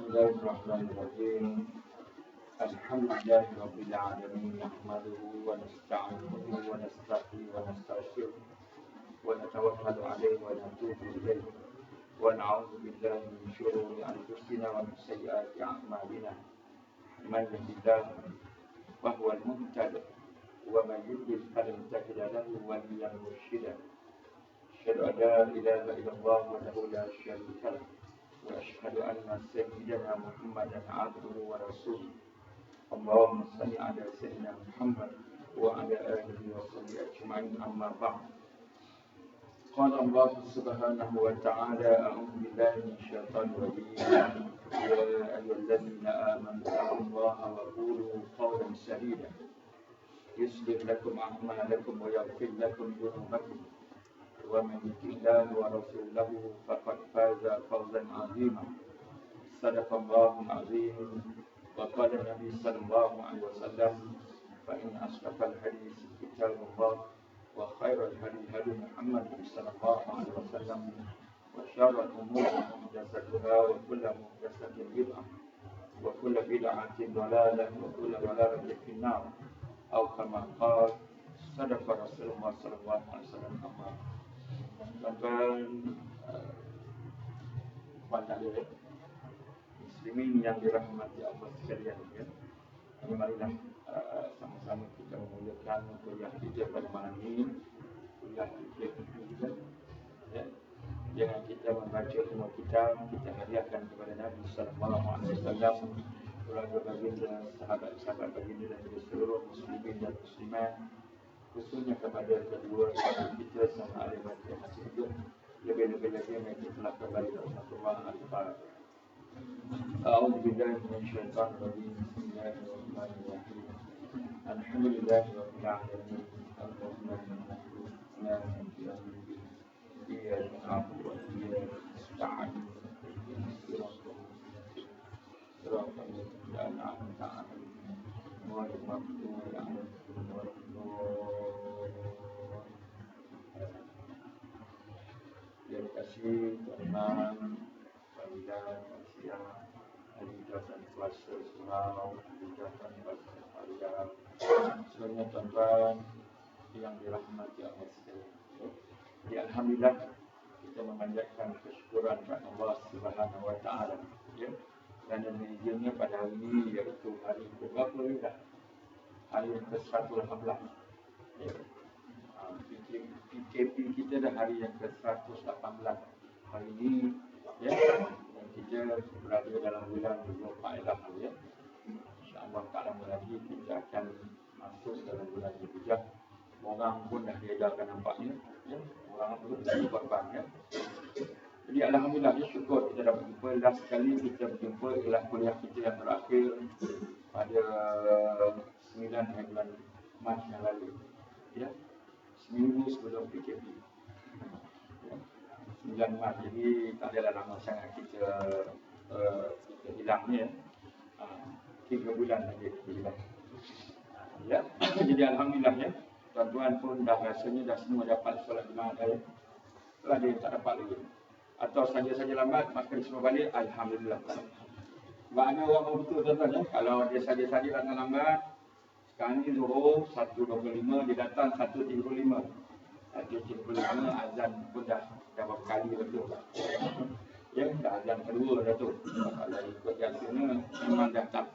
Bismillahirrahmanirrahim. Alhamdulillahirabbil alamin. Nahmaduhu wa nasta'inuhu wa nastaghfiruhu wa nastaghfiruh wa natawakkalu 'alaihi wa natubu ilayhi wa na'udzu billahi min shururi anfusina wa min sayyiati a'malina. Man yahdihillahu fa huwal muhtadi wa man yudlil falan tajida lahu waliyyan mursyida. Asyhadu an la ilaha illallah wahdahu la syarika lahu wa asyhadu anna sayyidana Muhammadan 'abduhu wa rasuluh. Allahumma shalli 'ala sayyidina Muhammad wa 'ala alihi wa sahbihi ajma'in, amma ba'd. Qala Allah subhanahu wa ta'ala, a'udzu billahi minasyaitonir rajim. Ya ayyuhalladzina amanu taqullaha wa qulu qawlan sadida yuslih lakum a'malakum wa yaghfir lakum dhunubakum wa man yuti'illah wa rasulahu faqad faza fawzan 'azima. Sadaqallahul 'azim. Wa qala Nabi sallallahu alaihi wasallam, fa in asdaqal hadits kitabullah wa khairal hadi Muhammad sallallahu alaihi wasallam wa syarrul umuri muhdatsatuha wa kullu muhdatsatin bid'ah wa kullu bid'atin dhalalah wa kullu dhalalatin finnar. Atau kama qala sadaqa Rasulullah sallallahu alaihi wasallam. Tuan-tuan hadirin muslimin yang dirahmati Allah sekalian, ya. Marilah sama-sama kita memulakan kuliah kita pada malam ini, kuliah kita juga, ya. Jangan kita membaca semua kitab, kita hadiahkan kepada Nabi sallallahu alaihi wasallam, keluarga baginda, sahabat-sahabat baginda dan juga seluruh muslimin dan muslimat, khususnya kepada kedua sahabat kita sama ahli baca masjid, lebih-lebih lagi mereka telah kembali ke Rasulullah al-Fatihah. A'udzu billahi minasyaitonir rajim. Bismillahirrahmanirrahim. Alhamdulillahirabbil alamin. Arrahmanir rahim. Maliki yaumiddin. Iyyaka na'budu wa iyyaka nasta'in. Siratal ladzina an'amta 'alaihim ghairil maghdubi 'alaihim waladdallin. Terima kasih teman-teman, panggilan siang, hadiran puasa surau, hadiran puasa harian. Semuanya tuan-tuan yang dirahmati Allah sekalian. Jadi alhamdulillah kita memanjatkan kesyukuran kepada Allah Subhanahu wa taala, ya. Dan yang mengizinkan pada hari ini iaitu hari ke-berapa dah? Hari ke-118. Ya. PKP kita dah hari yang ke-118 hari ini, ya. Dan kita berada dalam bulan 24 Ilah, ya. InsyaAllah tak lama lagi kita akan masuk dalam bulan Zulhijjah. Orang pun dah diedarkan nampaknya, ya. Orang pun dah berkorban, ya. Jadi alhamdulillah, ya, syukur kita dapat jumpa. Last sekali kita berjumpa ialah kuliah kita yang terakhir pada 9 bulan Mac yang lalu, ya. Seminggu sebelum PKP, ya. 9 Mac, jadi tak adalah lama sangat kita hilangnya, 3 bulan saja kita hilang, ya. Jadi alhamdulillah, ya, tuan-tuan pun dah rasanya dah semua dapat solat Jumaat, ya. Kalau ada yang tak dapat lagi atau saja-saja lambat, maka semua balik, alhamdulillah. Maknanya orang betul, tuan-tuan, ya. Kalau dia saja-saja datang lambat, sekarang ni Zuhur 1.25, dia datang 1.35. 1.35 azan pun dah berapa kali betul. Ya, dah azan kedua dah tu. Kalau ikut biasanya memang dah tak,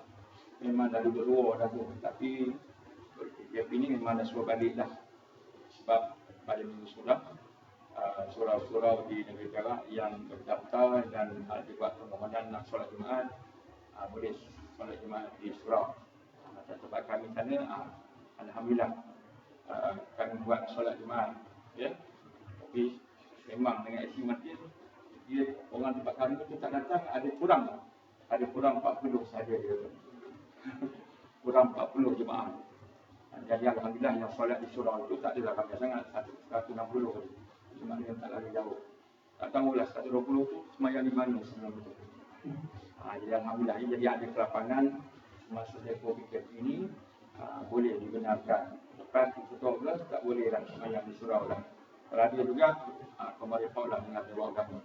memang dah duduk luar dah tu. Tapi dia ini memang dah suruh balik dah. Sebab pada minggu sudah surau-surau di negeri Perak yang terdaftar dan dibuat permohonan nak solat Jumaat, boleh solat Jumaat di surau. Tempat kami sana, alhamdulillah, kami buat solat Jumaat, ya. Tapi memang dengan estimatif dia orang tempat kami tu tak datang, ada kurang 40 saja dia tu. Kurang 40 jemaah. Jadi alhamdulillah yang solat di surau itu tak adalah banyak sangat, 160 saja. Cuma dia tak lari jauh. Tak tahulah 120 tu semayang di mana sebelum itu. Jadi alhamdulillah, jadi ada kelapangan masa depo PKP ini, boleh dibenarkan. Lepas tutup lah, tak boleh lah semayang di surau lah. Kalau ada juga, kemarin Paul lah mengatur agama.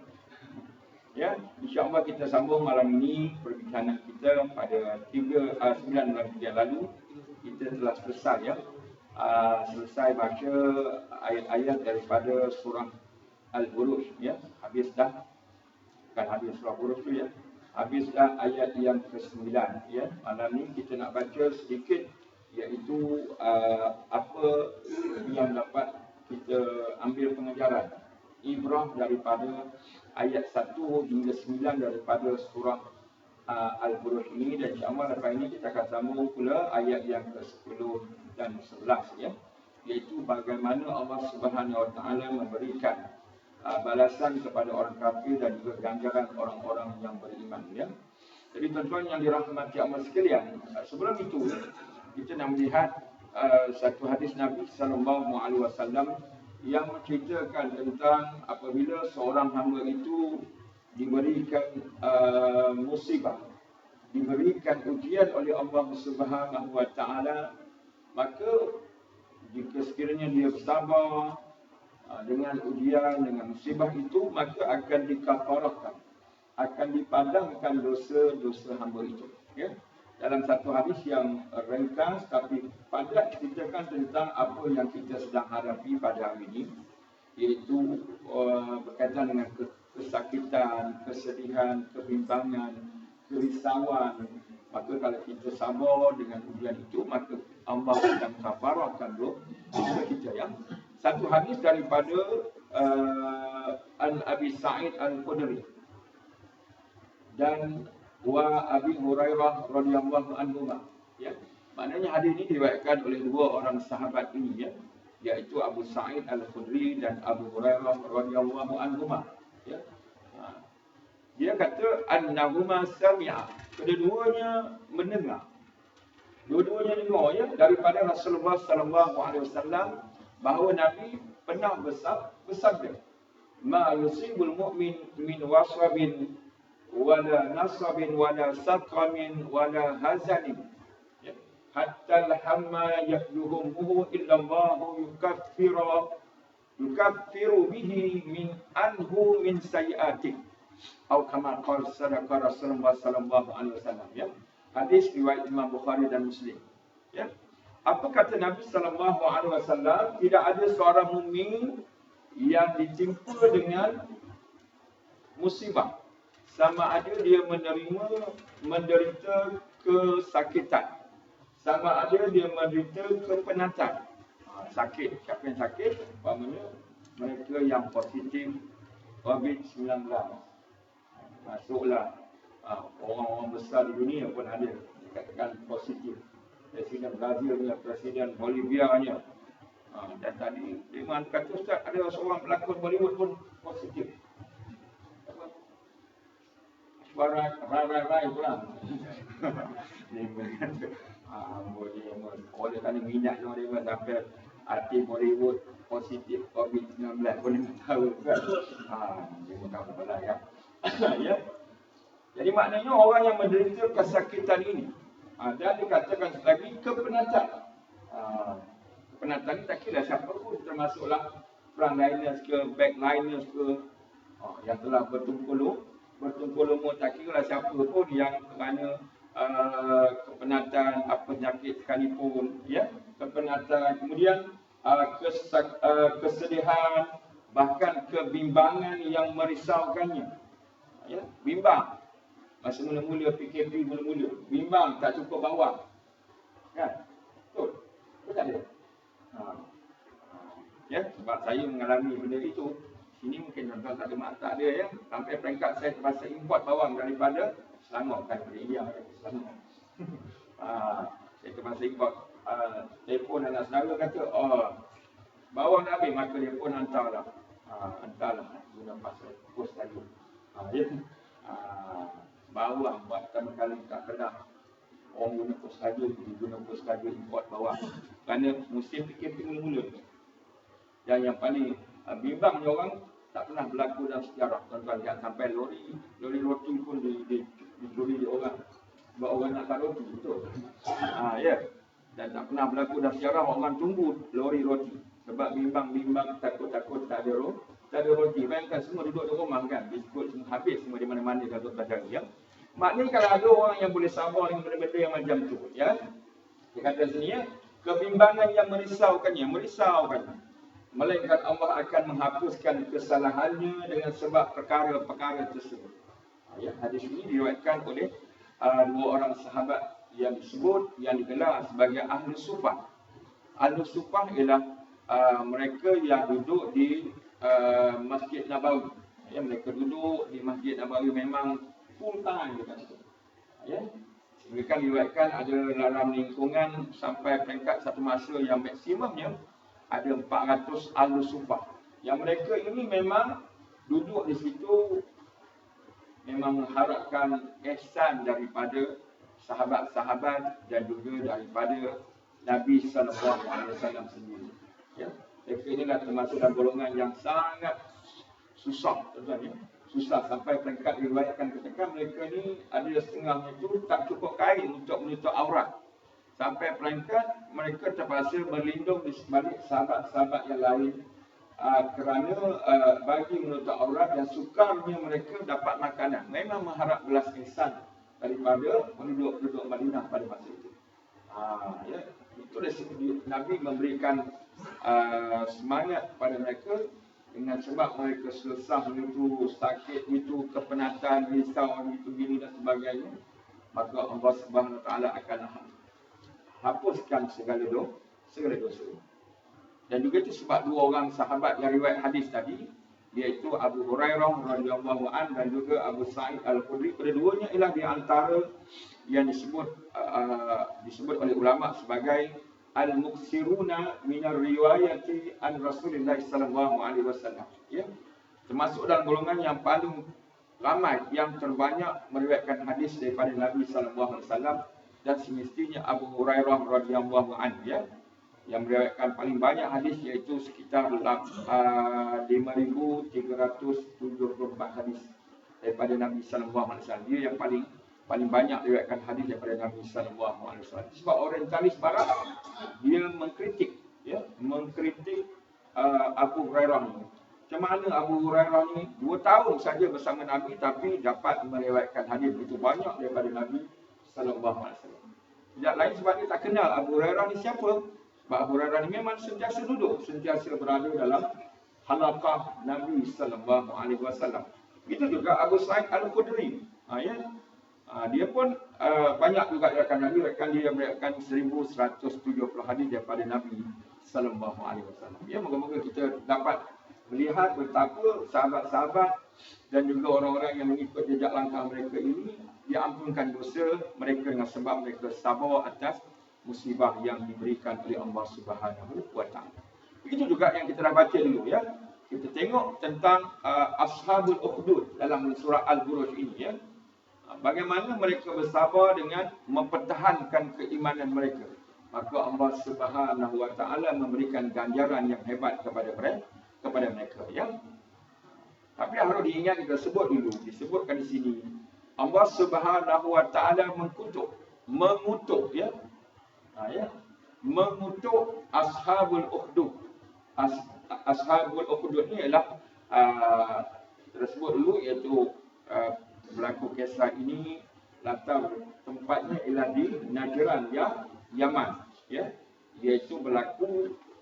Ya, insya-Allah kita sambung malam ini perbincangan kita pada 9 bulan yang lalu. Kita telah selesai ya. Selesai baca ayat-ayat daripada surah Al-Buruj ya. Habis dah. Bukan habis surah Buruj tu ya. Habis dah ayat yang ke-9 ya. Malam ni kita nak baca sedikit iaitu apa yang dapat kita ambil pengajaran ibrah daripada ayat 1 hingga 9 daripada surah Al-Buruj ini, dan insya-Allah lepas ini kita akan sambung pula ayat yang ke-10 dan 11 ya, iaitu bagaimana Allah Subhanahu Wa Taala memberikan balasan kepada orang kafir dan juga ganjaran orang-orang yang beriman ya. Jadi tuan-tuan yang dirahmati Allah sekalian, sebelum itu kita nak melihat satu hadis Nabi sallallahu alaihi wasallam yang menceritakan tentang apabila seorang hamba itu diberikan musibah, diberikan ujian oleh Allah Subhanahu Wa Taala, maka jika sekiranya dia bersabar dengan ujian, dengan musibah itu, maka akan dikafarahkan, akan dipadamkan dosa-dosa hamba itu ya. Dalam satu hadis yang ringkas tapi padat ceritakan tentang apa yang kita sedang hadapi pada hari ini, iaitu berkaitan dengan kesakitan, kesedihan, kebimbangan, kerisauan. Maka kalau kita sabar dengan ujian itu, maka Allah akan kafarahkan dosa kita ya. Satu hadis daripada Abi Sa'id Al-Khudri dan wa Abi Hurairah radhiyallahu anhu ya. Maknanya hadis ini diriwayatkan oleh dua orang sahabat ini ya, iaitu Abu Sa'id Al-Khudri dan Abu Hurairah radhiyallahu anhu ya. Dia kata annahuma sami'a, kedua-duanya mendengar. Dua-duanya dengar ya daripada Rasulullah sallallahu alaihi wasallam bahawa Nabi pernah bersabda, ma yusibul mu'min min wasabin wala nasabin wala saqamin wala hazanin ya, hatta al-hamma yakduhumuhu illa Allah yukaffiru bihi min anhu min sayi'atih atau kama qala sadaqa Rasulullah sallallahu alaihi wasallam ya. Hadis riwayat Imam Bukhari dan Muslim ya. Apa kata Nabi sallallahu alaihi wasallam? Tidak ada seorang mukmin yang ditimpa dengan musibah, sama ada dia menderita kesakitan, sama ada dia menderita kepenatan. Sakit, siapa yang sakit? Umpamanya mereka yang positif COVID-19. Masuklah orang-orang besar di dunia pun ada dikatakan positif. Presiden Brazilnya, Presiden Bolivianya. Dan tadi dia kata, Ustaz, ada seorang pelakon Bollywood pun positif. Rai pula. Dia berkata, oleh kerana minat dia sampai artis Bollywood positif COVID-19 pun dia tahu kan. Dia bukan pula ya. Ya. Jadi maknanya orang yang menderita kesakitan ini, dan dikatakan lagi kepenatan. Kepenatan ni tak kira siapa pun, termasuklah frontliners ke, backliners ke, yang telah bertungkul umur, tak kira lah siapa pun yang kerana kepenatan, penyakit sekalipun ya, kepenatan, kemudian kesedihan, bahkan kebimbangan yang merisaukannya ya, bimbang masa mula-mula PKP mula-mula, bimbang tak cukup bawah kan, betul tak ada ya, sebab saya mengalami benda itu. Sini mungkin tuan-tuan tak ada mata dia ya. Sampai peringkat saya terpaksa import bawang daripada Selangor, kan dari India Selangor. Saya terpaksa import telefon anak saudara kata, bawang dah habis, maka dia pun hantarlah guna pasal pos tadi. Ya. Bawang buat pertama kali kat Kedah. Orang guna pos kaja, import bawang. Kerana musim PKP mula-mula. Dan yang paling bimbang ni orang tak pernah berlaku dalam sejarah. Tuan-tuan lihat sampai lori roti pun dicuri di orang. Sebab orang nak kat roti, betul. Ya. Dan tak pernah berlaku dalam sejarah orang tunggu lori roti. Sebab bimbang-bimbang, takut-takut tak ada tak ada roti. Bayangkan semua duduk di rumah kan, biskut semua habis semua di mana-mana dalam badan ya. Maknanya kalau ada orang yang boleh sabar dengan benda-benda yang macam tu ya. Dia kata sini ya, kebimbangan yang merisaukannya. Melainkan Allah akan menghapuskan kesalahannya dengan sebab perkara-perkara tersebut. Ya, hadis ini diriwayatkan oleh dua orang sahabat yang digelar sebagai ahli sufah. Ahli sufah ialah mereka yang duduk di Masjid Nabawi. Ya, mereka duduk di Masjid Nabawi memang full time dekat situ. Ya. Mereka diriwayatkan ada dalam lingkungan sampai peringkat satu masa yang maksimumnya ada 400 ahli sufah. Yang mereka ini memang duduk di situ memang mengharapkan ihsan daripada sahabat-sahabat dan juga daripada Nabi sallallahu alaihi wasallam sendiri. Ya. Mereka inilah termasuk dalam golongan yang sangat susah, tuan-tuan ya. Susah sampai peringkat diriwayatkan ketika mereka ni ada setengahnya tu tak cukup kain untuk menutup aurat. Sampai peringkat mereka terpaksa berlindung di sebalik sahabat-sahabat yang lain kerana bagi menutup aurat dan sukarnya mereka dapat makanan. Memang mengharap belas ihsan daripada penduduk-penduduk Madinah pada masa itu. Ya, itu Nabi memberikan semangat kepada mereka dengan sebab mereka susah itu, sakit itu, kepenatan, risau itu, gini dan sebagainya. Maka Allah Subhanahu Wa Taala akan hapuskan segala dosa. Dan juga itu sebab dua orang sahabat yang riwayat hadis tadi, iaitu Abu Hurairah radhiyallahu an dan juga Abu Sa'id Al-Khudri. Kedua-duanya ialah di antara yang disebut oleh ulama sebagai al-muksiruna minar riwayati an Rasulullah sallallahu alaihi wasallam. Ya. Termasuk dalam golongan yang paling ramai yang terbanyak meriwayatkan hadis daripada Nabi sallallahu alaihi wasallam dan semestinya Abu Hurairah radhiyallahu anhu ya. Yang meriwayatkan paling banyak hadis iaitu sekitar 5,374 hadis daripada Nabi sallallahu alaihi wasallam. Dia yang paling banyak diriwayatkan hadis daripada Nabi sallallahu alaihi wasallam. Sebab orientalis barat dia mengkritik Abu Hurairah ni. Macam mana Abu Hurairah ni 2 tahun saja bersama Nabi tapi dapat meriwayatkan hadis begitu banyak daripada Nabi sallallahu alaihi wasallam. Tidak lain sebab dia tak kenal Abu Hurairah ni siapa. Sebab Abu Hurairah ni memang sentiasa duduk, sentiasa berada dalam halaqah Nabi sallallahu alaihi wasallam. Itu juga Abu Sa'id Al-Khudri. Dia pun banyak juga diriwayatkan dia meriwayatkan 1170 hadis daripada Nabi sallallahu alaihi wasallam. Ya, moga-moga kita dapat melihat betapa sahabat-sahabat dan juga orang-orang yang mengikut jejak langkah mereka ini diampunkan dosa mereka dengan sebab mereka sabar atas musibah yang diberikan oleh Allah Subhanahu wa taala. Begitu juga yang kita dah baca dulu ya. Kita tengok tentang Ashabul Ukhdud dalam surah Al-Buruj ini ya. Bagaimana mereka bersabar dengan mempertahankan keimanan mereka. Maka Allah Subhanahu wa taala memberikan ganjaran yang hebat kepada mereka ya. Tapi harus diingat kita disebutkan di sini Allah Subhanahu wa taala mengutuk ya. Mengutuk Ashabul Ukhdud. Ashabul Ukhdud ni ialah tersebut dulu iaitu berlaku kisah ini latar tempatnya ialah di Najran Yaman ya, iaitu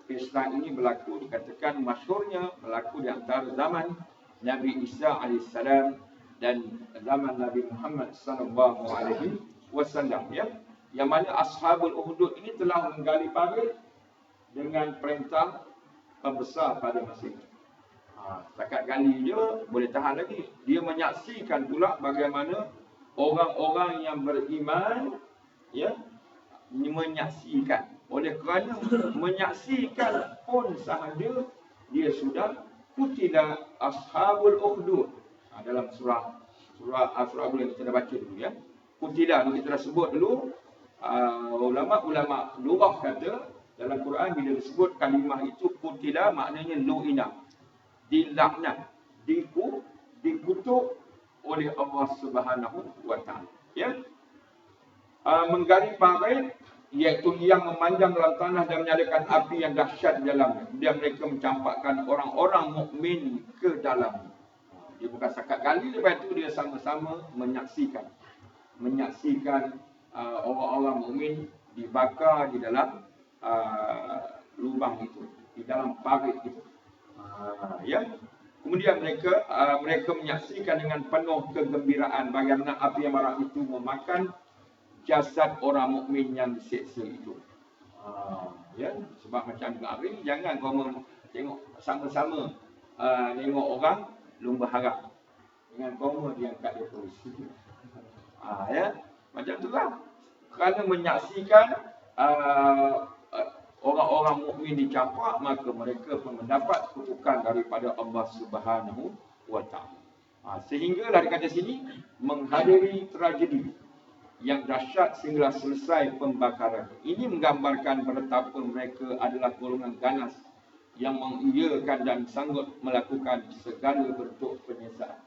kisah ini berlaku dikatakan masyhurnya berlaku di antara zaman Nabi Isa alaihissalam dan zaman Nabi Muhammad sallallahu alaihi wasallam ya, yang mana Ashabul Ukhdud ini telah menggali parit dengan perintah pembesar pada masa itu. Setakat gali dia boleh tahan lagi. Dia menyaksikan pula bagaimana orang-orang yang beriman ya menyaksikan. Oleh kerana menyaksikan pun sahaja dia sudah kutila Ashabul Ukhdud. Dalam surah yang kita dah baca dulu ya. Kutila kita dah sebut dulu. Ulama lughah kata dalam Quran bila disebut kalimah itu kutila maknanya lu'ina, dilaknat, dikutuk oleh Allah Subhanahu wa taala ya. Menggali parit iaitu yang memanjang dalam tanah dan menyalakan api yang dahsyat di dalamnya. Kemudian mereka mencampakkan orang-orang mukmin ke dalamnya. Dia bukan setakat kali, lepas itu dia sama-sama menyaksikan orang-orang mukmin dibakar di dalam lubang itu, di dalam parit itu. Ya. Kemudian mereka menyaksikan dengan penuh kegembiraan bagaimana api yang marak itu memakan jasad orang mukmin yang diseksa itu. Ya, sebab macam hari jangan kau tengok sama-sama tengok orang lumba harap dengan koma dia angkat dia terus. Ya, macam itulah. Kerana menyaksikan orang-orang mukmin dicampak, maka mereka pun mendapat kutukan daripada Allah Subhanahu wa taala. Sehinggalah dia kata sini menghadiri tragedi yang dahsyat sehingga selesai pembakaran. Ini menggambarkan betapa mereka adalah golongan ganas yang mengiyakan dan sanggup melakukan segala bentuk penyiksaan.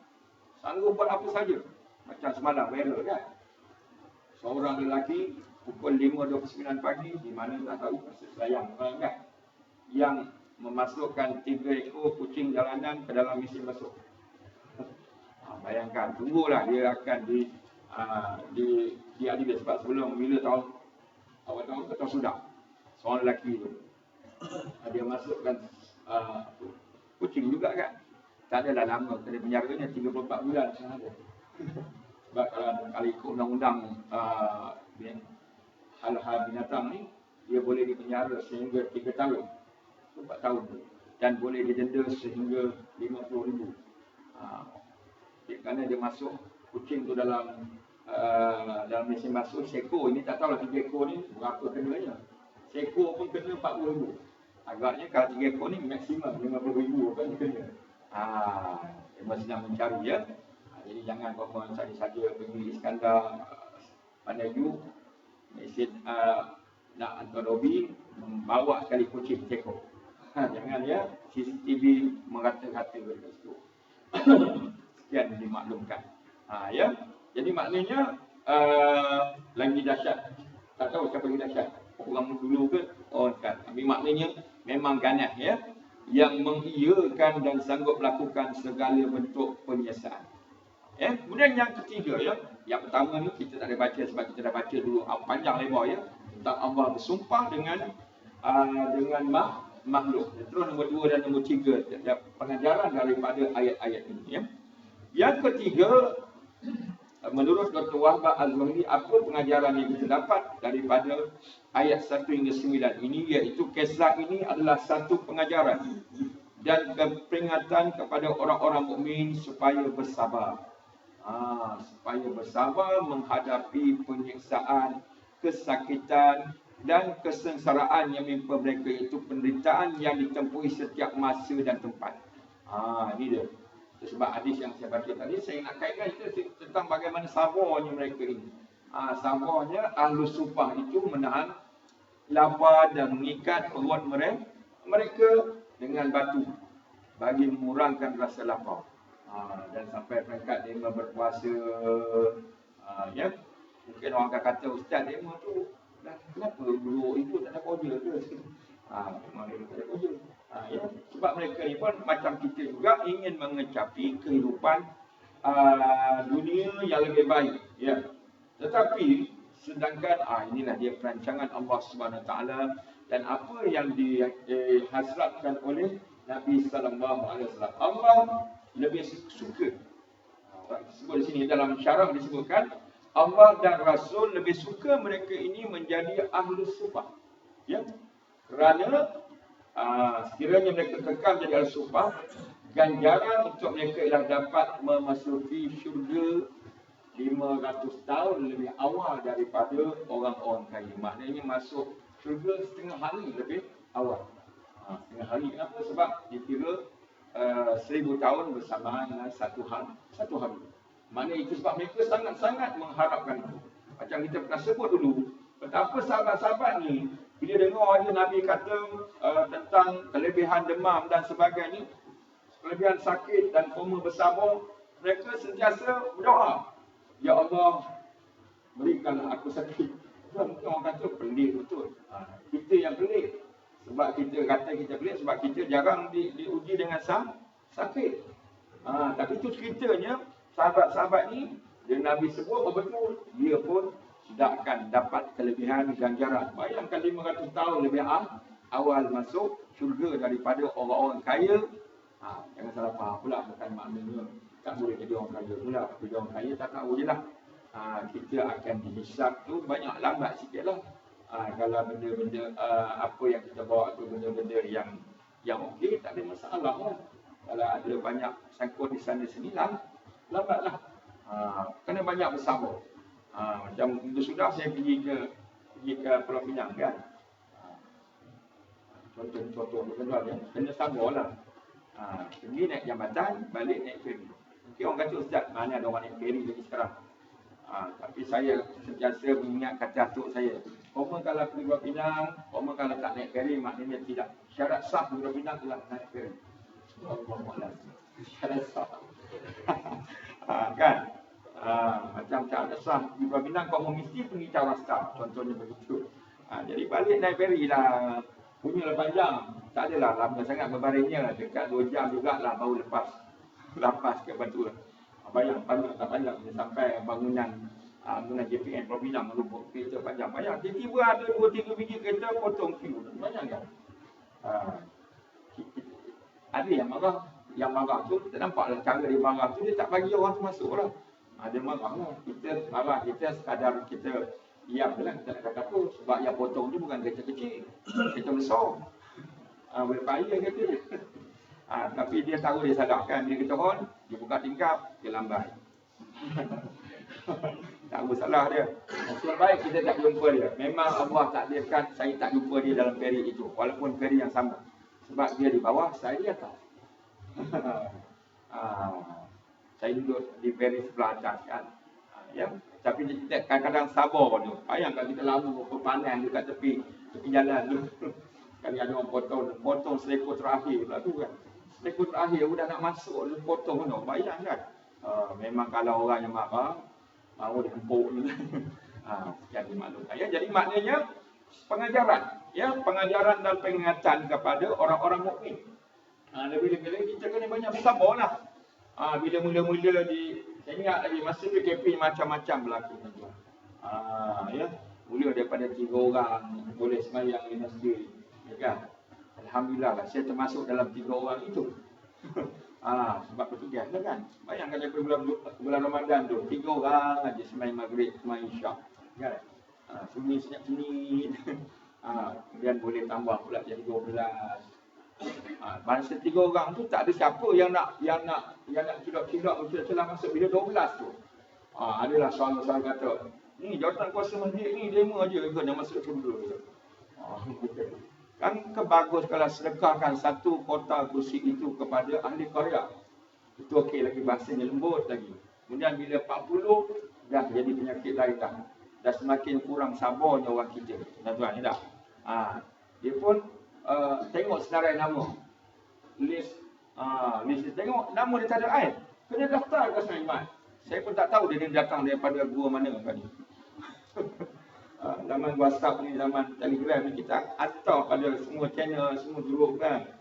Sanggup buat apa saja. Macam semalam viral kan. Seorang lelaki pukul 5.29 pagi, di mana tak tahu, kasih sayang kan, yang memasukkan 3 ekor kucing jalanan ke dalam mesin masuk. Bayangkan, tunggulah dia akan diadili sebab sebelum bila awal tahun ke tahun sudah seorang lelaki tu dia masukkan kucing juga kan, tak adalah lama, kena penjaranya 34 bulan sahaja. Sebab kalau ikut undang-undang hal-hal binatang ni, dia boleh dipenjara sehingga 3 tahun 4 tahun dan boleh didenda sehingga 50,000. Kerana dia masuk kucing tu dalam mesin masuk seekor, ini tak tahulah 3 ekor ni berapa kenanya. Seekor pun kena 40,000. Agaknya kalau 3 ekor ni maksimum 50,000 kan kena. Dia sedang mencari ya. Jadi jangan korang saja pergi Iskandar Pandayu mesin nak hantar lobby membawa sekali kucing seekor. Jangan ya, CCTV merata-rata dekat situ. Sekian dimaklumkan. Ya. Jadi maknanya lagi dahsyat. Tak tahu siapa lagi dahsyat. Orang dulu ke orang kan. Tapi maknanya memang ganas ya, yang mengiyakan dan sanggup melakukan segala bentuk penyiksaan. Ya, kemudian yang ketiga ya, yang pertama ni kita tak ada baca sebab kita dah baca dulu panjang lebar ya, tentang Allah bersumpah dengan makhluk. Terus nombor 2 dan nombor 3 pengajaran daripada ayat-ayat ini ya. Yang ketiga, menurut Dr. Wahbah Al-Zuhri, apa pengajaran yang kita dapat daripada ayat 1 hingga 9 ini, iaitu kisah ini adalah satu pengajaran dan peringatan kepada orang-orang mukmin supaya bersabar. Supaya bersabar menghadapi penyiksaan, kesakitan dan kesengsaraan yang menimpa mereka, itu penderitaan yang ditempuhi setiap masa dan tempat. Ini dia. Sebab hadis yang saya baca tadi, saya nak kaitkan itu tentang bagaimana sabarnya mereka ini. Sabarnya ahlu sufah itu menahan lapar dan mengikat perut mereka dengan batu bagi mengurangkan rasa lapar. Dan sampai peringkat mereka berpuasa. Ya, mungkin orang akan kata, ustaz mereka tu kenapa dulu itu tak ada kerja ke? Memang mereka tak ada kerja. Ya, sebab mereka ni pun macam kita juga ingin mengecapi kehidupan dunia yang lebih baik. Ya. Tetapi sedangkan inilah dia perancangan Allah Subhanahu Taala dan apa yang dihasratkan oleh Nabi sallallahu alaihi wasallam. Allah lebih suka. Sebut di sini dalam syarah disebutkan Allah dan Rasul lebih suka mereka ini menjadi ahlu sufah. Ya. Kerana sekiranya mereka kekal menjadi ahlu sufah, ganjaran untuk mereka ialah dapat memasuki syurga 500 tahun lebih awal daripada orang-orang kaya. Maknanya masuk syurga setengah hari lebih awal. Setengah hari. Kenapa? Sebab dikira 1000 tahun bersamaan dengan satu hari. Maknanya itu sebab mereka sangat-sangat mengharapkan itu. Macam kita pernah sebut dulu, betapa sahabat-sahabat ni bila dengar ada Nabi kata tentang kelebihan demam dan sebagainya, kelebihan sakit dan koma bersabar, mereka sentiasa berdoa, ya Allah, berikanlah aku sakit. Mungkin orang kata pelik betul. Kita yang pelik. Sebab kita kata kita pelik sebab kita jarang diuji dengan sakit. Tapi itu ceritanya sahabat-sahabat ni dia Nabi sebut betul. Dia pun tidak akan dapat kelebihan ganjaran. Bayangkan 500 tahun lebih awal masuk syurga daripada orang-orang kaya. Jangan salah faham pula, bukan maknanya tak boleh jadi orang kaya pula. Jadi orang kaya tak tahu je lah. Kita akan dihisap tu banyak lambat sikit lah. Kalau benda-benda apa yang kita bawa tu benda-benda yang okey, tak ada masalah lah. Kalau ada banyak sangkut di sana sini lah, lambat lah. Kena banyak bersabar. Macam sudah saya pergi ke Pulau Pinang kan. Contoh tuan ya, kena sabar lah. Pergi naik jambatan, balik naik ferry. Mungkin orang kata Ustaz, mana ada orang naik ferry lagi sekarang. Tapi saya sentiasa mengingat kata atuk saya. Kalau pergi Pulau Pinang, kalau tak naik ferry, maknanya tidak. Syarat sah Pulau Pinang adalah naik ferry. Syarat sah. Kan? Macam syarat sah di Pulau Pinang, kau mesti pergi Chaurasta. Contohnya begitu. Jadi balik naik ferry lah. Punya panjang. Tak adalah lama sangat berbaringnya. Dekat 2 jam jugalah baru lepas ke Batu. Bayang panjang tak panjang. Sampai bangunan JPN Pulau Pinang melumpuk kereta panjang. Bayang tiba-tiba ada 2-3 biji kereta potong queue. Banyak kan? Ada yang marah. Yang marah tu kita nampak cara dia marah tu, dia tak bagi orang tu masuk lah. Dia marah lah. Kita marah, kita sekadar kita diam je lah, kita nak kata apa. Sebab yang potong tu bukan kereta kecil, kereta besar. Berbahaya kata dia. Tapi dia tahu dia salah kan. Bila kita horn, dia buka tingkap, dia lambai. Tahu salah dia. Nasib baik kita tak jumpa dia. Memang Allah takdirkan saya tak jumpa dia dalam ferry itu. Walaupun ferry yang sama. Sebab dia di bawah, saya di atas. Saya duduk di ferry sebelah atas kan. Ya. Tapi kadang-kadang sabar tu. Bayangkan kita lama berpanas dekat tepi jalan tu. Kali ada orang potong selekor terakhir pula tu kan. Selekor terakhir dah nak masuk, dia potong tu. Bayangkan. Memang kalau orang yang marah, mahu dia empuk ni. Sekian dimaklumkan. Ya, jadi maknanya pengajaran. Ya, pengajaran dan peringatan kepada orang-orang mukmin. Lebih-lebih lagi kita kena banyak bersabar lah. Bila mula-mula saya ingat lagi masa PKP macam-macam berlaku. Ya, mula daripada 3 orang boleh sembahyang di masjid. Ya kan? Alhamdulillah lah, saya termasuk dalam 3 orang itu. Sebab bertugas lah kan. Bayangkan daripada bulan Ramadan tu 3 orang aja sembahyang maghrib, sembahyang isyak. Kan? Sunyi senyap-senyit. Kemudian boleh tambah pula jadi 12. Masa 3 orang tu tak ada siapa yang nak cilok-cilok celah masuk bila 12 tu. Adalah soal-soal kata, ni jawatan kuasa masjid ni demo aja kena masuk surga. Kan kebagus kalau sedekahkan 1 kota kursi itu kepada ahli Korea. Itu okey lagi, bahasanya lembut lagi. Kemudian bila 40 dah jadi penyakit lain dah. Dah semakin kurang sabarnya orang kita. Tuan-tuan ni dah. Dia pun tengok senarai nama. List dia tengok nama dia tak ada air. Kena daftar ke Sulaiman. Saya pun tak tahu dia datang daripada gua mana tadi. Zaman WhatsApp ni, zaman Telegram ni, kita hantar pada semua channel, semua grup kan.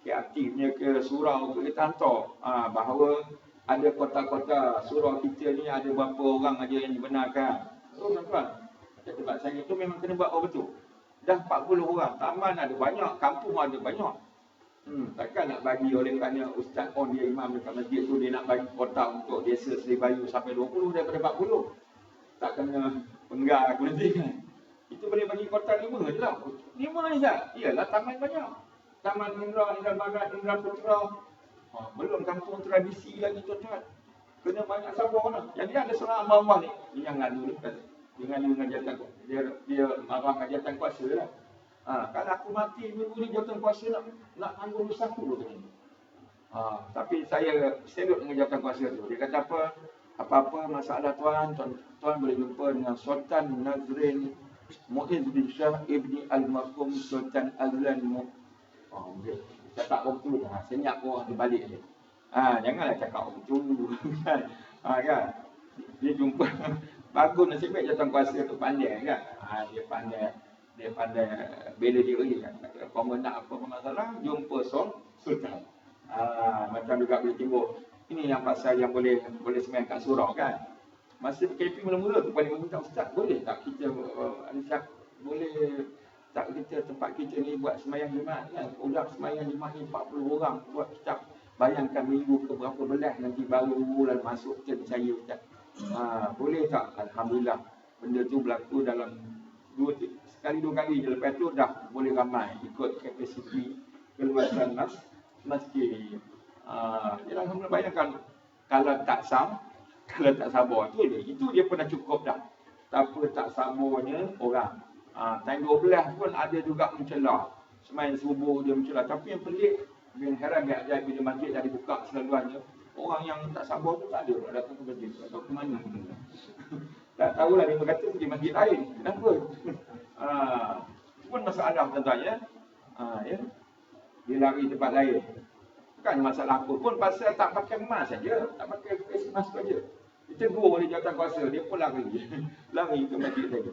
Aktifnya ke surau ke kita hantar. Bahawa ada kota-kota surau kita ni ada berapa orang aja yang dibenarkan. Tuan-tuan, tempat saya tu memang kena buat betul. Dah 40 orang, taman ada banyak, kampung ada banyak. Takkan nak bagi oleh kerana Ustaz dia imam dekat masjid tu, dia nak bagi kota untuk desa Seri Bayu sampai 20 daripada 40. Tak kena penggar aku nanti kan. Itu boleh bagi kota 5 je lah. 5 je tak? Iyalah taman banyak. Taman Indra, Indra Barat, Indra Putra. Belum kampung tradisi lagi tuan-tuan. Kena banyak sabar lah. Yang dia ada seorang abang-abang ni. Ini yang ngadu ni. Dengan jawatan dia marah kat jawatan kuasa lah. Kalau aku mati minggu ni jawatan kuasa nak tanggung dosa aku tu. Tapi saya selut dengan jawatan kuasa tu. Dia kata apa-apa masalah tuan boleh jumpa dengan Sultan Nazrin Mu'izz bin Shah Ibni Al-Marhum Sultan Azlan dia cakap orang tu senyap orang dia balik dia. Janganlah cakap orang tu kan. Kan dia jumpa Bagus nasib baik jawatan kuasa tu pandai kan. Dia pandai bela diri kan. Kau nak apa masalah, jumpa sultan. Macam juga boleh timbul. Ini yang pasal yang boleh sembahyang kat surau kan. Masa PKP mula-mula tu paling minta ustaz, boleh tak kita boleh tak kita tempat kita ni buat sembahyang jemaah kan. Udah sembahyang jemaah ni 40 orang buat kitab. Bayangkan minggu ke berapa belas nanti baru bulan masuk kita percaya ustaz. Boleh tak? Alhamdulillah. Benda tu berlaku dalam sekali dua kali je, lepas tu dah boleh ramai ikut kapasiti keluasan masjid. Jadi alhamdulillah, bayangkan kalau tak sabar tu dia, itu dia pernah cukup dah. Tak sabarnya orang. Time 12 pun ada juga mencela. Semain subuh dia mencela. Tapi yang pelik, bin heran biar ajaib bila masjid dah dibuka selaluannya, orang yang tak sabar tu tak ada datang ke masjid. Tak tahu ke mana. Tak tahulah dia berkata pergi masjid lain. Kenapa? Pun masalah tuan-tuan ya. Dia lari tempat lain. Bukan masalah apa pun, pasal tak pakai mask saja, tak pakai face mask saja. Ditegur oleh jawatan kuasa, dia pun lari ke masjid lagi.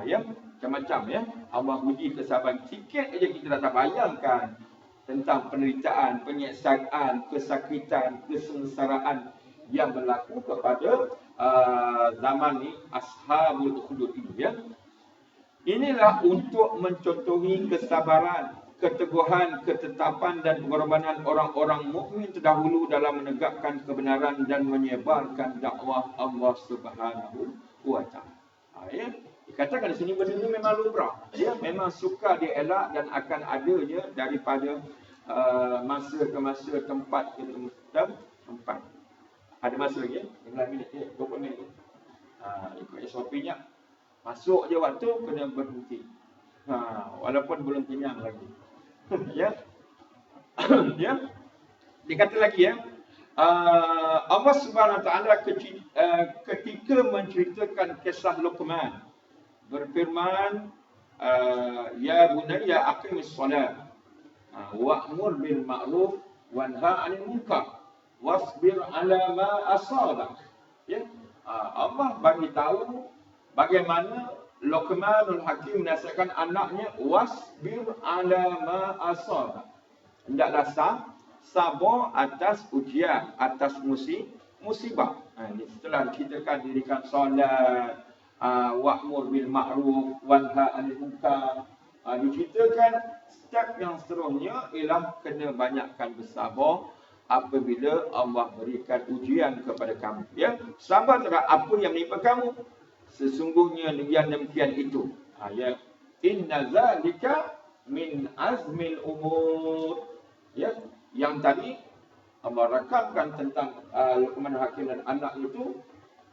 Ya, macam-macam ya. Allah uji kesabaran. Sikit aja kita tak bayangkan tentang penderitaan, penyiksaan, kesakitan, kesengsaraan yang berlaku kepada zaman ni Ashabul Ukhdud ini ya. Inilah untuk mencontohi kesabaran, keteguhan, ketetapan dan pengorbanan orang-orang mukmin terdahulu dalam menegakkan kebenaran dan menyebarkan dakwah Allah Subhanahu wa taala. Ya. Dikatakan di sini benda ini memang lumrah. Ya, memang suka dielak dan akan adanya daripada masa ke masa, tempat ke tempat. Ada masa lagi ya? 15 minit ya, 20 minit. Ikut SOP-nya. Masuk je waktu kena berhenti. Walaupun belum kenyang lagi. Ya. Ya. Dikata lagi ya. Allah Subhanahu wa taala ketika menceritakan kisah Luqman berfirman, ya bunayya aqimis solat wa'mur bil ma'ruf wanha 'anil munkar wasbir 'ala ma asabak. Ya. Allah bagi tahu bagaimana Luqmanul Hakim menasihatkan anaknya, wasbir 'ala ma asabak. Hendaklah sabar atas ujian, atas musibah. Setelah diceritakan dirikan solat, wa'mur bil ma'ruf wanha 'anil munkar, diceritakan step yang seterusnya ialah kena banyakkan bersabar apabila Allah berikan ujian kepada kamu. Ya, sabar terhadap apa yang menimpa kamu. Sesungguhnya yang demikian itu. Ya, inna zalika min azmil umur. Ya, yang tadi Allah rakamkan tentang Luqman Hakim dan anak itu.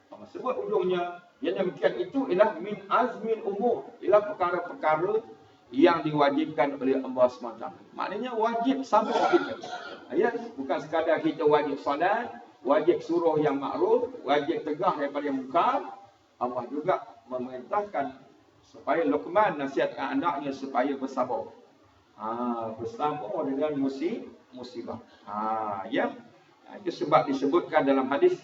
Allah sebut ujungnya yang demikian itu ialah min azmil umur, ialah perkara-perkara yang diwajibkan oleh Allah SWT. Maknanya wajib sabar kita. Ya, bukan sekadar kita wajib solat, wajib suruh yang makruf, wajib tegah daripada yang munkar. Allah juga memerintahkan supaya Luqman nasihatkan anaknya supaya bersabar. Bersabar dengan musibah. Ya. Itu sebab disebutkan dalam hadis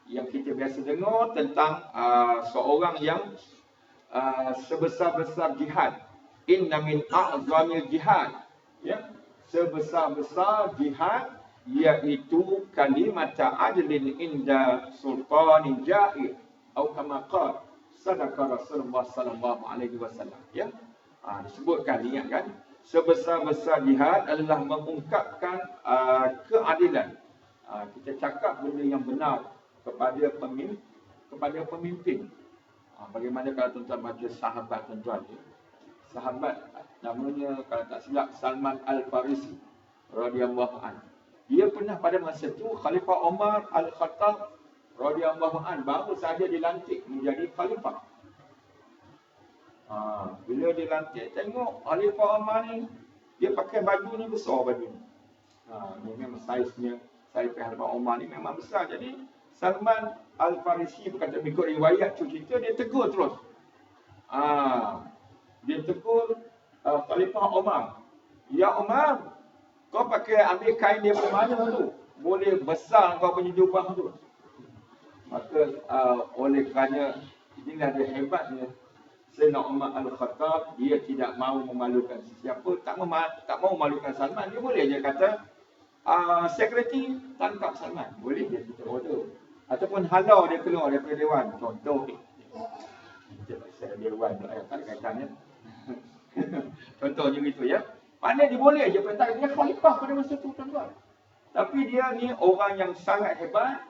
yang kita biasa dengar tentang seorang yang sebesar-besar jihad. Inna min a'zamil jihad. Ya. Sebesar-besar jihad iaitu kalimata adlin inda sultanin ja'ir. Atau kama qala sadaqa Rasulullah sallallahu alaihi wasallam. Ya. Disebutkan, ingatkan, sebesar-besar jihad adalah mengungkapkan keadilan. Kita cakap benda yang benar kepada pemimpin. Bagaimana kalau tuan-tuan baca sahabat tuan-tuan ya? Sahabat namanya kalau tak silap Salman Al-Farisi radhiyallahu anhu. Dia pernah pada masa itu Khalifah Umar Al-Khattab radhiyallahu anhu baru saja dilantik menjadi khalifah. Bila dilantik, tengok Khalifah Umar ni dia pakai baju ni besar baju ni. Ni memang saiznya Khalifah Umar ni memang besar. Jadi Salman Al-Farisi berkata, mengikut riwayat cerita, dia tegur terus. Dia tegur Khalifah Umar. Ya Umar, kau pakai ambil kain dia mana tu? Boleh besar kau punya jubah tu. Maka oleh kerana Inilah dia hebatnya Sayyidina Umar Al-Khattab, dia tidak mahu memalukan sesiapa, tak mahu memalukan Salman. Dia boleh je kata, sekretari tangkap Salman. Boleh dia tutup order. Ataupun halau dia keluar daripada dewan. Contoh, saya dewan pula yang tak ada kaitannya. Contohnya begitu ya. Mana dia boleh je perintah, dia khalifah pada masa tu tuan-tuan. Tapi dia ni orang yang sangat hebat.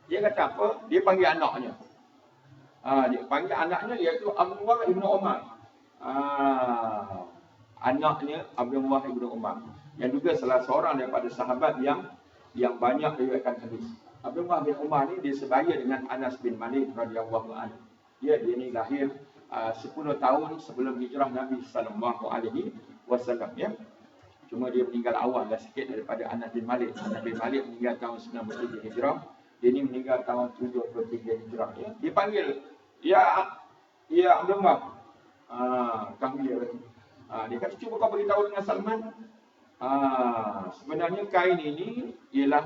Dia kata apa? Dia panggil anaknya. Dia panggil anaknya iaitu Abdullah ibn Umar. Anaknya Abdullah ibn Umar. Yang juga salah seorang daripada sahabat yang banyak riwayatkan hadis. Abdullah bin Umar ni dia sebaya dengan Anas bin Malik radhiyallahu anhu. Dia ni lahir 10 tahun sebelum hijrah Nabi sallallahu alaihi wasallam ya. Cuma dia meninggal awal dah sikit daripada Anas bin Malik. Anas bin Malik meninggal tahun 97 hijrah. Dia ni meninggal tahun 73 hijrah ya. Dia panggil Ya Abdullah. Kami dia. Dia kata cuba kau beritahu dengan Salman. Sebenarnya kain ini ialah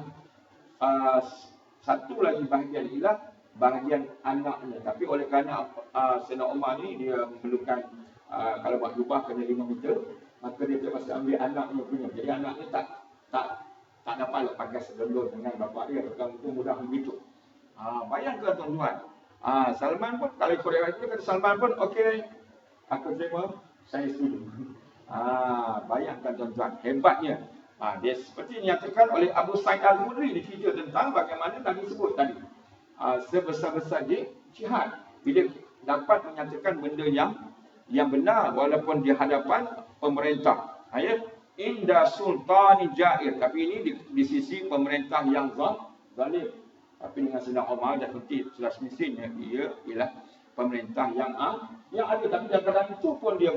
satu lagi bahagian ialah bahagian anaknya. Tapi oleh kerana Sayyidina Umar ni dia memerlukan kalau buat jubah kena 5 meter, maka dia terpaksa ambil anaknya punya. Jadi anaknya tak dapat pakai segelun dengan bapak dia. Kalau itu mudah begitu. Bayangkan tuan-tuan. Salman pun, kalau ikut riwayat itu kata Salman pun, okey, aku terima, saya setuju. Bayangkan tuan-tuan, hebatnya. Dia seperti dinyatakan oleh Abu Sa'id Al-Khudri di cerita tentang bagaimana Nabi sebut tadi. Sebesar-besar dia, jihad. Bila dapat menyatakan benda yang benar, walaupun di hadapan pemerintah. Inda sultani jair. Tapi ini di sisi pemerintah yang zalim. Tapi dengan Sayyidina Umar dah sudah semestinya ia ialah pemerintah yang ada. Tapi dalam keadaan itu pun dia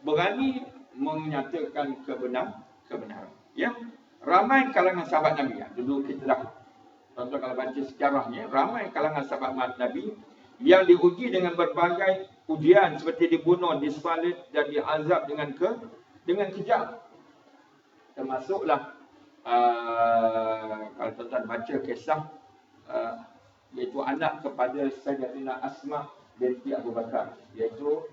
berani menyatakan kebenaran. Ya, ramai kalangan sahabat Nabi. Dulu kita dah tuan-tuan kalau baca sejarahnya, ramai kalangan sahabat Nabi yang diuji dengan berbagai ujian seperti dibunuh, disalib dan diazab dengan kejam. Termasuklah kalau tuan-tuan baca kisah iaitu anak kepada Sayyidatina Asma binti Abu Bakar, iaitu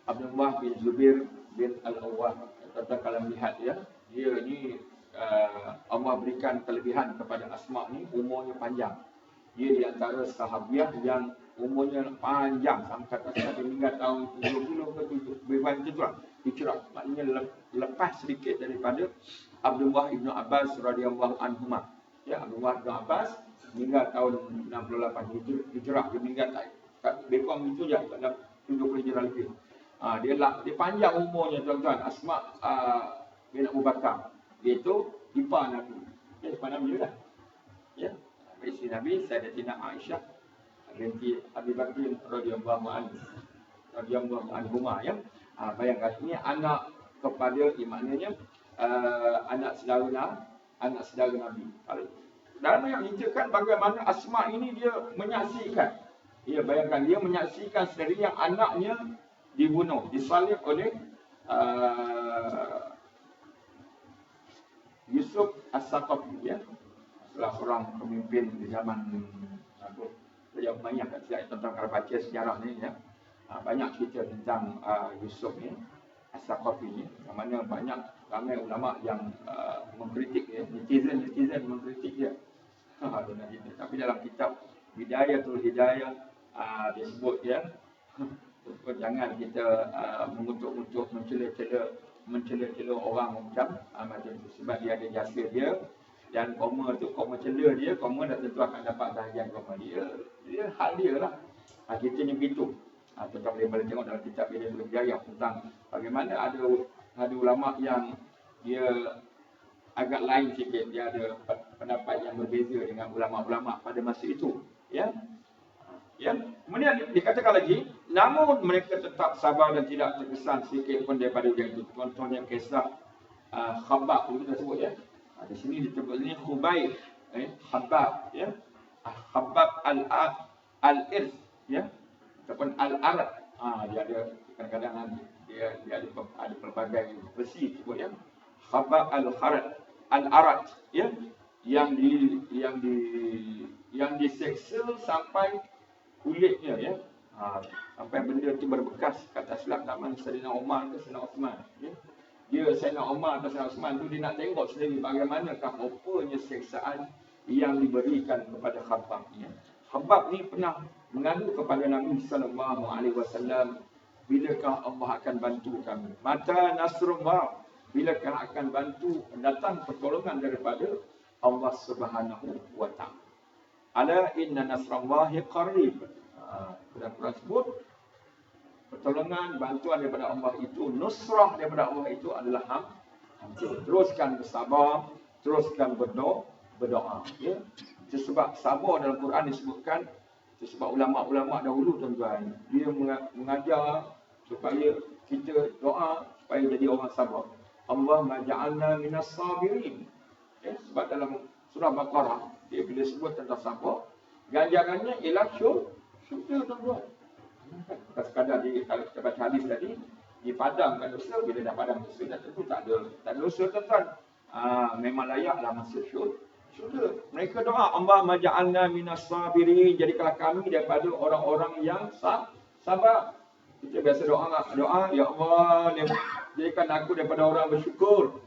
Abdullah bin Zubair bin Al-Awwam. Tuan-tuan kalau melihat dia ni Allah berikan kelebihan kepada Asma ni, umurnya panjang. Dia di antara sahabiah yang umurnya panjang sampai dia meninggal tahun 70 ke 70 macam tu lah. Hijrah, maknanya lepas sedikit daripada Abdullah ibn Abbas radhiyallahu anhuma. Ya, Abdullah ibn Abbas meninggal tahun 68 hijrah. Dia meninggal tak bekong itu je, tak 70 hijrah lebih. Dia panjang umurnya tuan-tuan. Asma bin Abu Bakar, iaitu ipar Nabi. Ya, ipar Nabi juga. Ya, isteri Nabi Sayyidatina Aisyah binti Abi Bakr radhiyallahu anhuma ya. Bayangkan ini anak kepada maknanya anak saudara Nabi. Dan yang menunjukkan bagaimana Asma ini dia menyaksikan. Ya, bayangkan dia menyaksikan sendiri yang anaknya dibunuh, disalib oleh Yusuf As-Saqafi ya. Salah seorang pemimpin di zaman Raja Umayyah. Tentang kalau baca sejarah ni ya. Banyak cerita tentang Yusuf ni, As-Saqafi ni. Yang mana banyak ramai ulama yang mengkritik ya, netizen mengkritik dia. Tapi dalam kitab Bidayatul Hidayah dia sebut ya, jangan kita mengutuk-utuk, mencela orang macam itu, sebab dia ada jasa dia dan koma tu, koma cela dia, koma dah tentu akan dapat bahagian koma dia hal dia lah. Kita ni begitu. Tuan-tuan boleh tengok dalam kitab Bidayatul Hidayah tentang bagaimana ada ulama yang dia agak lain sikit, dia ada pendapat yang berbeza dengan ulama-ulama pada masa itu ya. Kemudian dikatakan lagi, namun mereka tetap sabar dan tidak terkesan sedikit pun daripada ujian itu. Contohnya kisah Khabbab kita sebut ya. Di sini disebut ini Khubayb, Khabbab ya. Khabbab al-Irth ya, ataupun al-Arad. Dia ada kadang-kadang dia ada pelbagai versi sebut ya. Khabbab al-Arad ya, yang diseksa sampai kulitnya ya. Sampai benda tu berbekas kata silap zaman Sayyidina Umar ke Sayyidina Uthman ya. Dia Sayyidina Umar atau Sayyidina Uthman tu dia nak tengok sendiri bagaimanakah rupanya siksaan yang diberikan kepada Khabbab ni. Khabbab ni pernah mengadu kepada Nabi sallallahu alaihi wasallam, bilakah Allah akan bantu kami? Mata nasrullah, bilakah akan bantu datang pertolongan daripada Allah Subhanahu wa taala. Ala inna nasrallahi qarib. Quran sebut pertolongan, bantuan daripada Allah itu, nusrah daripada Allah itu adalah hampir. Teruskan bersabar, teruskan berdoa. Ya. Sebab sabar dalam Quran disebutkan, sebab ulama-ulama dahulu tuan-tuan, dia mengajar supaya kita doa supaya jadi orang sabar. Allah maja'alna minas sabirin. Ya, sebab dalam surah Baqarah, dia bila sebut tentang sabar, ganjarannya ialah syurga tuan-tuan. Bukan sekadar kalau kita baca hadis tadi, dipadamkan dosa, bila dah padam dosa, dah tentu tak ada dosa tuan-tuan. Memang layaklah masuk syurga. Mereka doa, Allah maja'alna minas sabirin, jadikanlah kami daripada orang-orang yang sabar. Kita biasa doa, ya Allah, jadikan aku daripada orang bersyukur.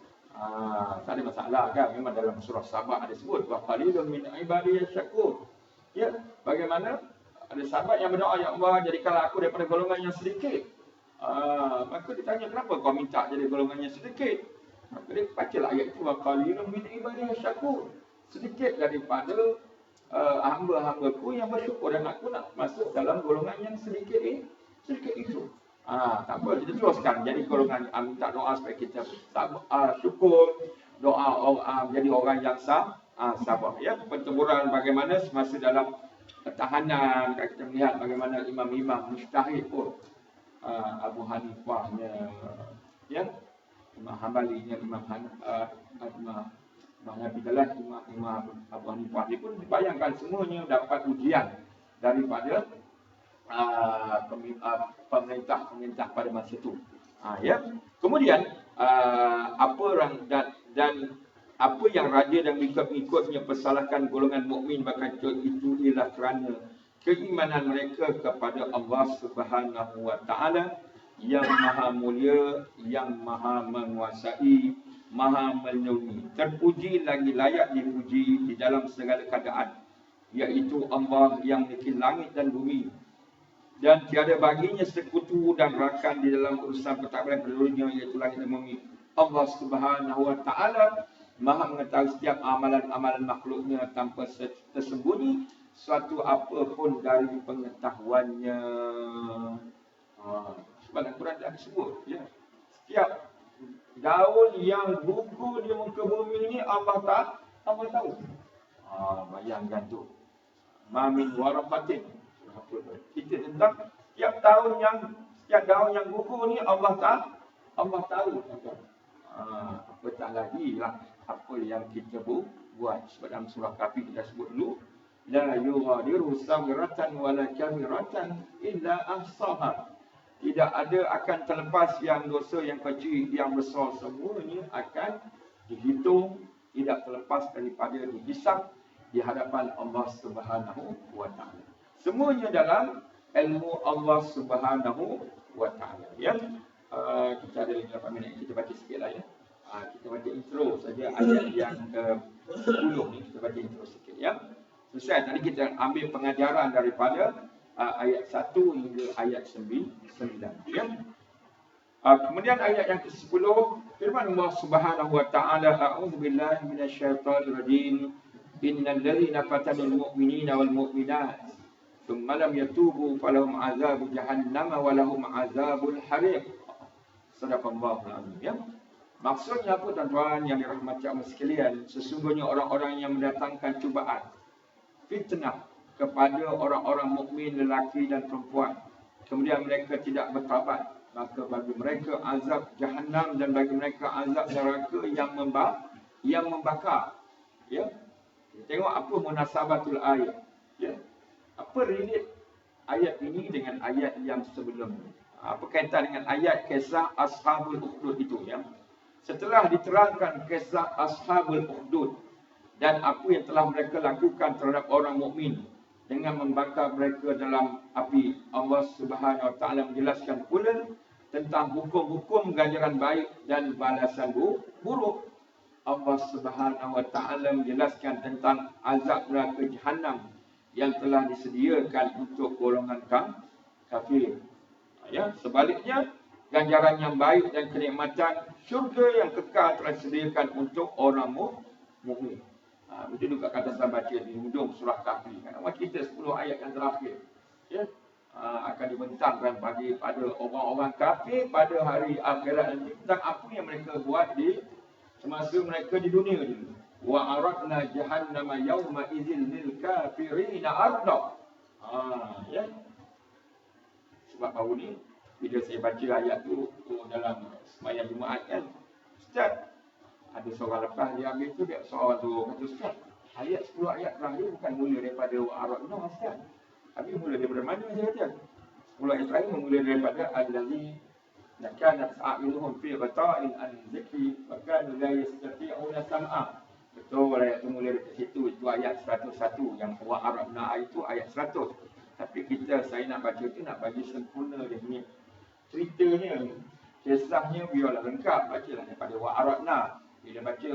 Tak ada masalah kan, memang dalam surah Sabah ada sebut, wa qalilun min ibadiyas syakur. Ya, bagaimana ada sahabat yang berdoa, ya Allah, jadikanlah aku daripada golongan yang sedikit. Maka ditanya, kenapa kau minta jadi golongan yang sedikit? Maka dia bacalah ayat itu, wa qalilun min ibadiyas syakur. Sedikit daripada hamba-hambaku yang bersyukur, dan aku nak masuk dalam golongan yang sedikit itu. Tak apa, kita teruskan jadi golongan, minta doa supaya kita syukur, doa jadi orang yang sabar. Ya, pertempuran bagaimana semasa dalam tahanan, kita melihat bagaimana imam-imam mujtahid pun, Abu Hanifahnya, ya, Imam Hambalinya, Imam Hanafi dalam Imam Abu Hanifah ni pun dibayangkan semuanya dapat ujian daripada pemerintah pada masa itu. Ya. Kemudian apa yang raja dan pengikut-pengikutnya persalahkan golongan mukmin bakal itu ialah kerana keimanan mereka kepada Allah Subhanahu wa taala yang maha mulia, yang maha menguasai, maha melindungi. Terpuji lagi layak dipuji di dalam segala keadaan, iaitu Allah yang memiliki langit dan bumi, dan tiada baginya sekutu dan rakan di dalam urusan pentadbiran seluruhnya, iaitu langit dan bumi. Allah Subhanahu wa taala maha mengetahui setiap amalan-amalan makhluknya tanpa tersembunyi suatu apapun dari pengetahuannya. Sebab Al-Quran dah disebut, ya, setiap daun yang gugur di muka bumi ini Allah tahu. Bayangkan tu, mamin waraqatin, kita tentang setiap daun yang gugur ni Allah tahu. Apatah lagi lah apa yang kita buat. Sebab dalam surah Kafir kita sebut dulu, la yughadiru saghiratan wala kabiratan illa ahsaha. Tidak ada akan terlepas yang dosa yang kecil, yang besar, semuanya akan dihitung, tidak terlepas daripada dihisab di hadapan Allah Subhanahu wa taala. Semuanya dalam ilmu Allah Subhanahu wa taala. Ya. Kita ada 8 minit, kita baca sikitlah ya. Kita baca intro saja ayat yang ke-10 ni, kita baca intro sikit ya. Selesai, tadi kita ambil pengajaran daripada ayat 1 hingga ayat 9 ya. Kemudian ayat yang ke-10, firman Allah Subhanahu wa taala, a'udzubillahi minasyaitonir rajim, innal ladzina fatanul mu'minina wal mu'minat thumma lam yatubu falahum 'adzabu jahannam wa lahum 'adzabul hariq. Sadaqallahul azim ya. Maksudnya apa tuan-tuan yang dirahmati Allah sekalian? Sesungguhnya orang-orang yang mendatangkan cubaan, fitnah kepada orang-orang mukmin lelaki dan perempuan, kemudian mereka tidak bertaubat, maka bagi mereka azab jahannam dan bagi mereka azab neraka yang membakar. Ya. Tengok apa munasabatul ayat. Ya. Apa relate ayat ini dengan ayat yang sebelumnya? Apa kaitan dengan ayat kisah Ashabul Ukhdud itu ya? Setelah diterangkan kisah Ashabul Ukhdud dan apa yang telah mereka lakukan terhadap orang mukmin, dengan membakar mereka dalam api. Allah Subhanahu Wa Taala menjelaskan pula tentang hukum-hukum ganjaran baik dan balasan buruk. Allah Subhanahu Wa Taala menjelaskan tentang azab neraka Jahannam yang telah disediakan untuk golongan kafir. Ya, sebaliknya ganjaran yang baik dan kenikmatan syurga yang kekal telah disediakan untuk orang mukmin. Itu juga kata saya baca di hujung surah Kahfi. Kan kita 10 ayat yang terakhir. Ya, akan dibentangkan bagi pada orang-orang kafir pada hari akhirat nanti tentang apa yang mereka buat di semasa mereka di dunia dulu. Wa aradna jahannama yawma idzil lil kafirina arda. Ya. Sebab baru ni bila saya baca ayat tu dalam sembahyang Jumaat kan, Ustaz, ada seorang lepas dia ambil tu, dia seorang tu kata, Ustaz, ayat 10 ayat terakhir bukan mula daripada wa aradna, Ustaz. Habis mula daripada mana saya kata? 10 ayat terakhir mula daripada allazi kanat a'yunuhum fi ghata'in an dzikri wa kanu la yastati'una sam'a. Betul, ayat tu mula dekat situ. Itu ayat 101. Yang wa aradna itu ayat 100. Tapi saya nak baca tu nak bagi sempurna dia punya ceritanya, kisahnya biarlah lengkap. Bacalah daripada wa aradna. Bila baca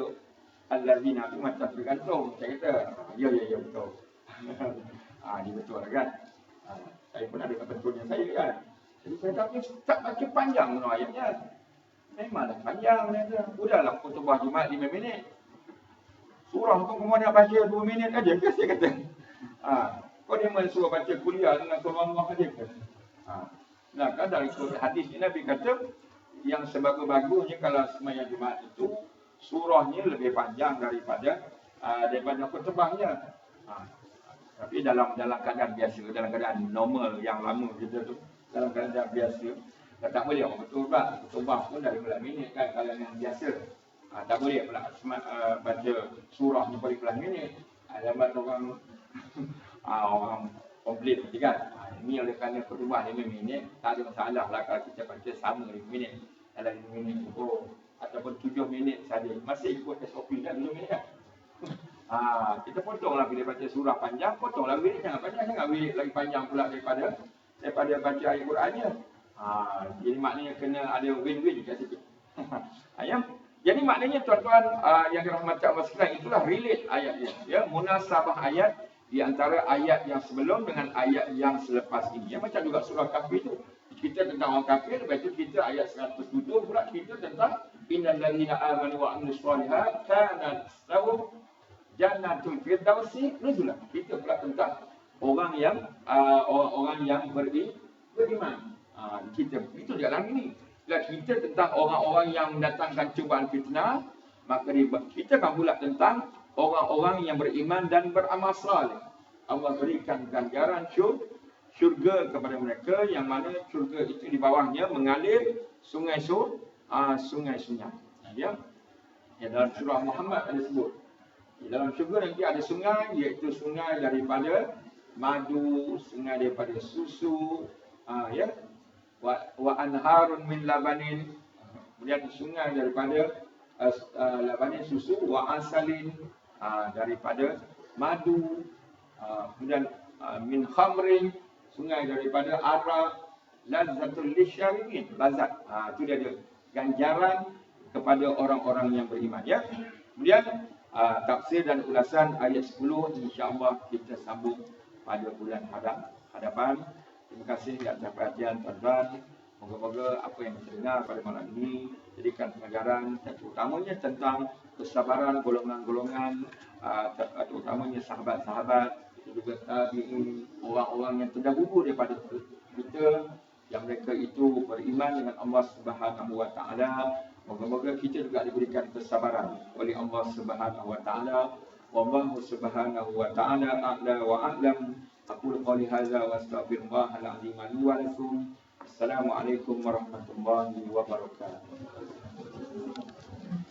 allazina tu macam tergantung. Saya kata, ya betul. Ini betul lah kan. Saya pun ada betulnya saya kan. Jadi saya tak baca panjang pun ayatnya. Memanglah panjang dia. Udahlah khutbah Jumaat 5 minit. Surah tu cuma nak baca 2 minit aja ke saya kata. Kau dia suruh baca kuliah dengan keluarga aja ke. Nah, kadang ikut hadis ni Nabi kata yang sebagus-bagusnya kalau sembahyang Jumaat itu surahnya lebih panjang daripada khutbahnya. Tapi dalam keadaan biasa, dalam keadaan normal yang lama kita tu, dalam keadaan biasa, tak boleh orang khutbah. Khutbah pun dari belas minit kan kalau yang biasa. Tak boleh pula baca surah 40 minit. Alamat orang orang komplain nanti kan. Ini oleh kerana khutbah 5 minit, tak ada masalah lah kalau kita baca sama 5 minit. Dalam 5 minit cukup. Ataupun 7 minit saja. Masih ikut SOP kan 7 minit kan. Kita potonglah bila baca surah panjang, potonglah wirid, jangan panjang sangat, wirid lagi panjang pula daripada baca ayat Qurannya. Jadi maknanya kena ada win-win kat situ. Jadi maknanya tuan-tuan yang dirahmati Allah sekalian, itulah relate ayatnya. Ya, munasabah ayat di antara ayat yang sebelum dengan ayat yang selepas ini. Ya, macam juga surah Kahfi itu. Kita tentang orang kafir, lepas itu kita ayat 107 pula kita tentang innal ladzina amanu wa amilus solihat kanat lahum jannatul firdausi nuzula. Kita pula tentang orang yang beriman. Kita itu juga dalam ini. Dan kita tentang orang-orang yang mendatangkan cubaan fitnah, maka kita akan pula tentang orang-orang yang beriman dan beramal saleh. Allah berikan ganjaran syurga kepada mereka, yang mana syurga itu di bawahnya mengalir sungai-sungai. Ya, dalam surah Muhammad ada sebut. Dalam syurga nanti ada sungai, iaitu sungai daripada madu, sungai daripada susu, wa anharun min labanin, kemudian sungai daripada labanin susu, wa asalin, daripada madu, kemudian min khamrin, sungai daripada arak, lazzatul lisyaribin, lazat. Itu dia ada ganjaran kepada orang-orang yang beriman. Ya. Kemudian tafsir dan ulasan ayat 10 insya-Allah kita sambung pada bulan hadapan. Terima kasih atas perhatian tuan-tuan. Moga-moga apa yang kita dengar pada malam ini jadikan pengajaran, terutamanya tentang kesabaran golongan-golongan, terutamanya sahabat-sahabat, juga tabi'in, orang-orang yang terdahulu daripada kita, yang mereka itu beriman dengan Allah Subhanahu Wa Taala. Moga-moga kita juga diberikan kesabaran oleh Allah Subhanahu Wa Taala. Wallahu Subhanahu Wa Taala a'la wa a'lam. Aqulu qouli hadza wa astaghfirullahal azim li wa lakum. Assalamualaikum warahmatullahi wabarakatuh.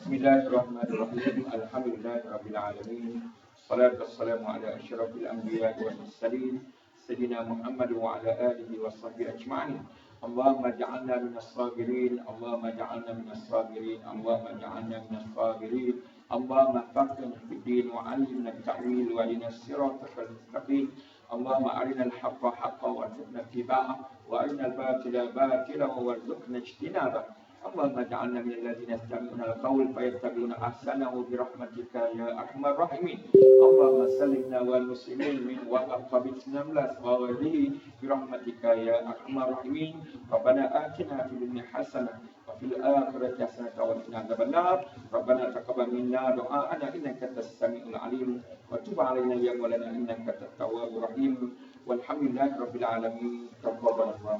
Bismillahirrahmanirrahim. Alhamdulillahirabbil alamin. Salatu wassalamu ala asyrafil anbiya'i wal mursalin sayyidina Muhammad wa ala alihi washabbihi ajma'in. Allahumma ja'alna minas sabirin, Allahumma ja'alna minas sabirin, Allahumma ja'alna minas sabirin. Allahumma faqihna fid din wa 'allimna at-ta'wil wa hadina as-siratal mustaqim. اللهم أرنا الحق حقا وارزقنا اتباعه وأرنا الباطل باطلا وارزقنا اجتنابه. اللهم اجعلنا من الذين يستمعون القول فيتبعون أحسنه برحمتك يا أرحم الراحمين. اللهم سلمنا والمسلمين من وباء COVID-19 وغيره برحمتك يا أرحم الراحمين. ربنا آتنا في الدنيا حسنة وفي الآخرة حسنة وقنا عذاب النار. ربنا تقبل منا دعاءنا إنك أنت السميع العليم وتب علينا يا مولانا إنك أنت التواب الرحيم. والحمد لله رب العالمين. تقبل الله.